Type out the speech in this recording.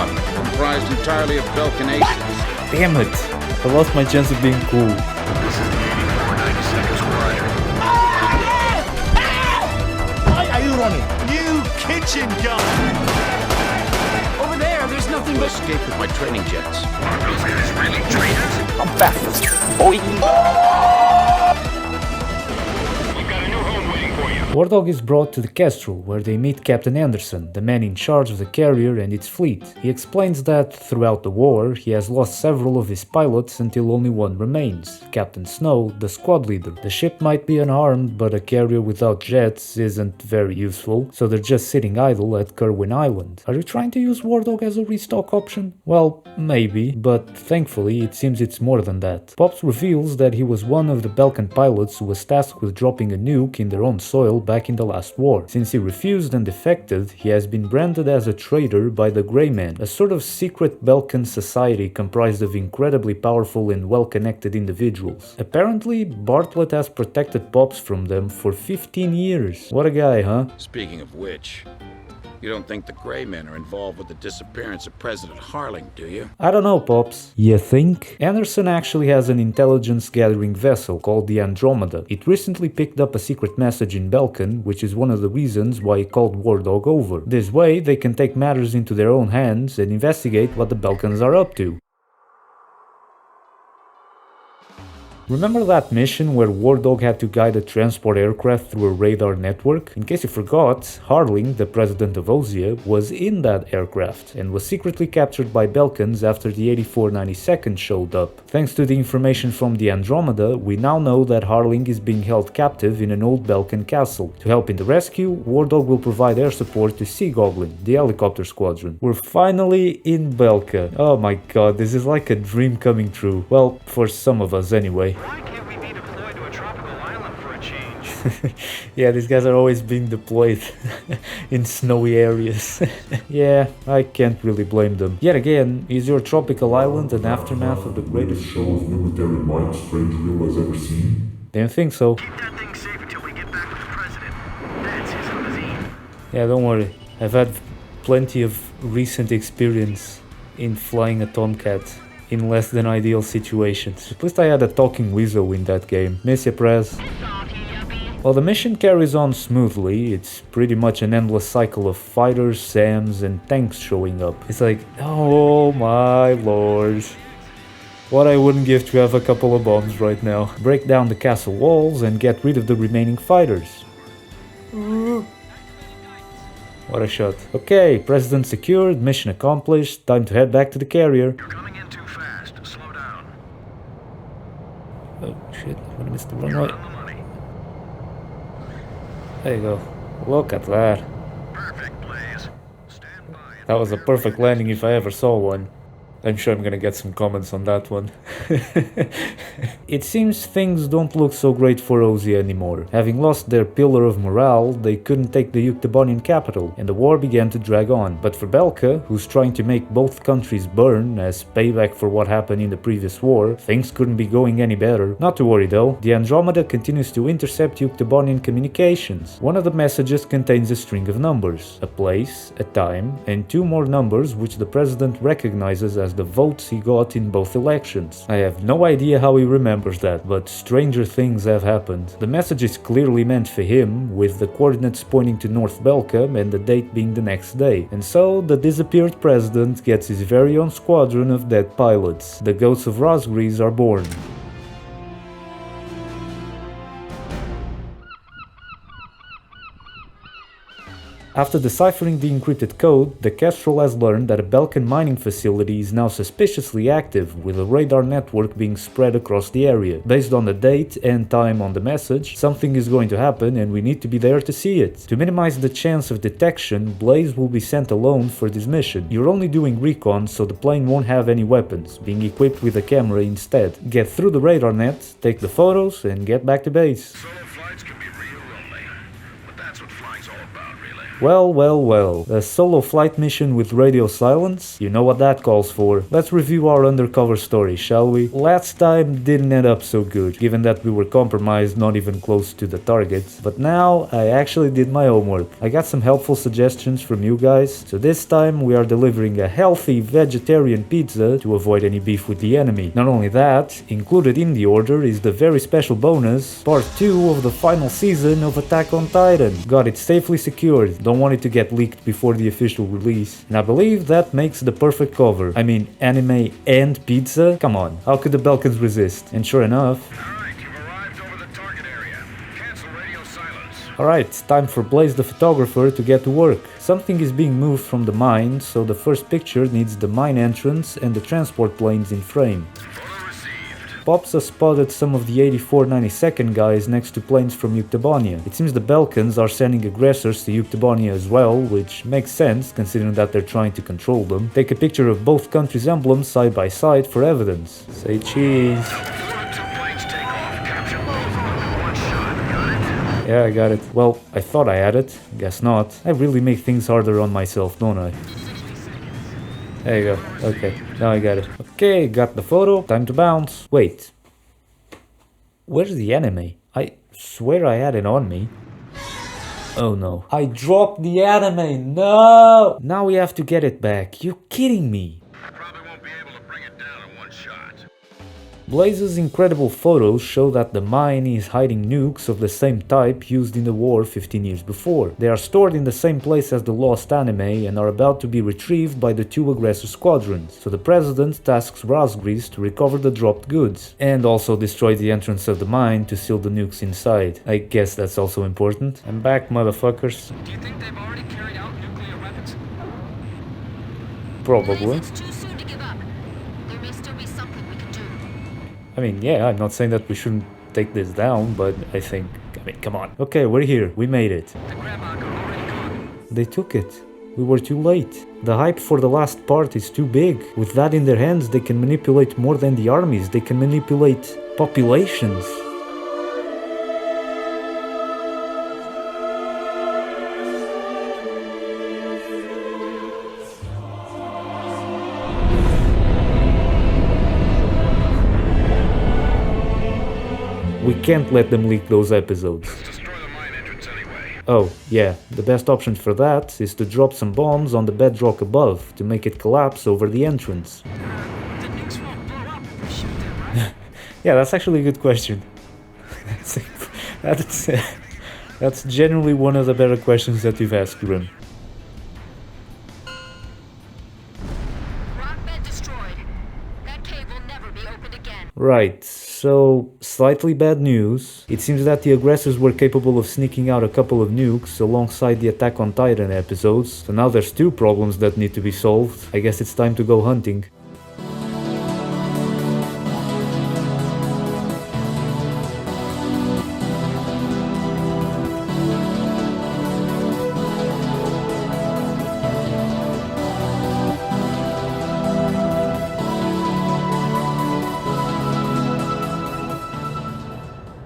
squad, comprised entirely of Belkan aces. Damn it! I lost my chance of being cool. This is the 8492nd Squadron. Why are you running? New kitchen gun! Over there, there's nothing We'll but... escape with my training jets. Are those guys really traitors? I'm fast. Boy! We've got a new home waiting for you. Wardog is brought to the Kestrel, where they meet Captain Anderson, the man in charge of the carrier and its fleet. He explains that, throughout the war, he has lost several of his pilots until only one remains, Captain Snow, the squad leader. The ship might be unarmed, but a carrier without jets isn't very useful, so they're just sitting idle at Kerwin Island. Are you trying to use Wardog as a restock option? Well, maybe, but thankfully it seems it's more than that. Pops reveals that he was one of the Belkan pilots who was tasked with dropping a nuke in their own soil back in the last war. Since he refused and defected, he has been branded as a traitor by the Grey Men, a sort of secret Belkan society comprised of incredibly powerful and well-connected individuals. Apparently, Bartlett has protected Pops from them for 15 years. What a guy, huh? Speaking of which, you don't think the Grey Men are involved with the disappearance of President Harling, do you? I don't know, Pops. You think? Anderson actually has an intelligence-gathering vessel called the Andromeda. It recently picked up a secret message in Belkan, which is one of the reasons why he called Wardog over. This way, they can take matters into their own hands and investigate what the Belkans are up to. Remember that mission where Wardog had to guide a transport aircraft through a radar network? In case you forgot, Harling, the president of Ozia, was in that aircraft and was secretly captured by Belkans after the 8492nd showed up. Thanks to the information from the Andromeda, we now know that Harling is being held captive in an old Belkan castle. To help in the rescue, Wardog will provide air support to Sea Goblin, the helicopter squadron. We're finally in Belka. Oh my god, this is like a dream coming true. Well, for some of us anyway. Why can't we be deployed to a tropical island for a change? Yeah, these guys are always being deployed in snowy areas. Yeah, I can't really blame them. Yet again, is your tropical island an aftermath of the greatest show of military might Strangerville has ever seen? Didn't think so. Keep that thing safe until we get back with the president. That's his limousine. Yeah, don't worry. I've had plenty of recent experience in flying a Tomcat in less than ideal situations. At least I had a talking Weasel in that game. Miss ya, Prez. Well, the mission carries on smoothly. It's pretty much an endless cycle of fighters, SAMs, and tanks showing up. It's like, oh my lord. What I wouldn't give to have a couple of bombs right now. Break down the castle walls and get rid of the remaining fighters. What a shot. Okay, President secured, mission accomplished, time to head back to the carrier. You're coming in too fast. Slow down. Oh shit, I'm gonna miss the You're runway. on the money. There you go. Look at that. Perfect, Blaze. Stand by. That was a perfect landing if I ever saw one. I'm sure I'm gonna get some comments on that one. It seems things don't look so great for Ozia anymore. Having lost their pillar of morale, they couldn't take the Yuktobonian capital, and the war began to drag on. But for Belka, who's trying to make both countries burn as payback for what happened in the previous war, things couldn't be going any better. Not to worry though, the Andromeda continues to intercept Yuktobonian communications. One of the messages contains a string of numbers, a place, a time, and two more numbers which the president recognizes as the votes he got in both elections. I have no idea how he remembers that, but stranger things have happened. The message is clearly meant for him, with the coordinates pointing to North Belka and the date being the next day. And so, the disappeared president gets his very own squadron of dead pilots. The ghosts of Razgriz are born. After deciphering the encrypted code, the Kestrel has learned that a Belkan mining facility is now suspiciously active, with a radar network being spread across the area. Based on the date and time on the message, something is going to happen and we need to be there to see it. To minimize the chance of detection, Blaze will be sent alone for this mission. You're only doing recon, so the plane won't have any weapons, being equipped with a camera instead. Get through the radar net, take the photos, and get back to base. Solo flights can be real lonely. But that's what flying's all about, really. Well, a solo flight mission with radio silence? You know what that calls for. Let's review our undercover story, shall we? Last time didn't end up so good, given that we were compromised not even close to the target. But now I actually did my homework. I got some helpful suggestions from you guys, so this time we are delivering a healthy vegetarian pizza to avoid any beef with the enemy. Not only that, included in the order is the very special bonus, part 2 of the final season of Attack on Titan. Got it safely secured. Don't want it to get leaked before the official release. And I believe that makes the perfect cover. I mean, anime and pizza? Come on, how could the Belkans resist? And sure enough... Alright, you've arrived over the target area. Cancel radio silence. Alright, time for Blaze the photographer to get to work. Something is being moved from the mine, so the first picture needs the mine entrance and the transport planes in frame. Photo received. Pops has spotted some of the 84-92nd guys next to planes from Yokota. It seems the Belkans are sending aggressors to Yokota as well, which makes sense considering that they're trying to control them. Take a picture of both countries' emblems side by side for evidence. Say cheese. Order 2 planes take off. Capture both of them in one shot. Got it? Yeah, I got it. Well, I thought I had it. Guess not. I really make things harder on myself, don't I? There you go. Okay, now I got it. Okay, got the photo. Time to bounce. Wait. Where's the anime? I swear I had it on me. Oh no. I dropped the anime. No! Now we have to get it back. You're kidding me. I probably won't be able to bring it down in one shot. Blaze's incredible photos show that the mine is hiding nukes of the same type used in the war 15 years before. They are stored in the same place as the lost anime and are about to be retrieved by the 2 aggressor squadrons, so the president tasks Razgriz to recover the dropped goods, and also destroy the entrance of the mine to seal the nukes inside. I guess that's also important. I'm back, motherfuckers. Do you think they've already carried out nuclear weapons? Probably. It's too soon to give up. There may still be something we can do. I mean, yeah, I'm not saying that we shouldn't take this down, but I mean, come on. Okay, we're here. We made it. The grandma are already gone. They took it. We were too late. The hype for the last part is too big. With that in their hands, they can manipulate more than the armies. They can manipulate populations. We can't let them leak those episodes. Destroy the mine entrance anyway. Oh, yeah, the best option for that is to drop some bombs on the bedrock above to make it collapse over the entrance. The nukes won't blow up if we shoot them, right? Yeah, that's actually a good question. That's generally one of the better questions that you've asked, Gran. Rock bed destroyed. That cave will never be opened again. Right, so slightly bad news. It seems that the aggressors were capable of sneaking out a couple of nukes alongside the Attack on Titan episodes, so now there's 2 problems that need to be solved. I guess it's time to go hunting.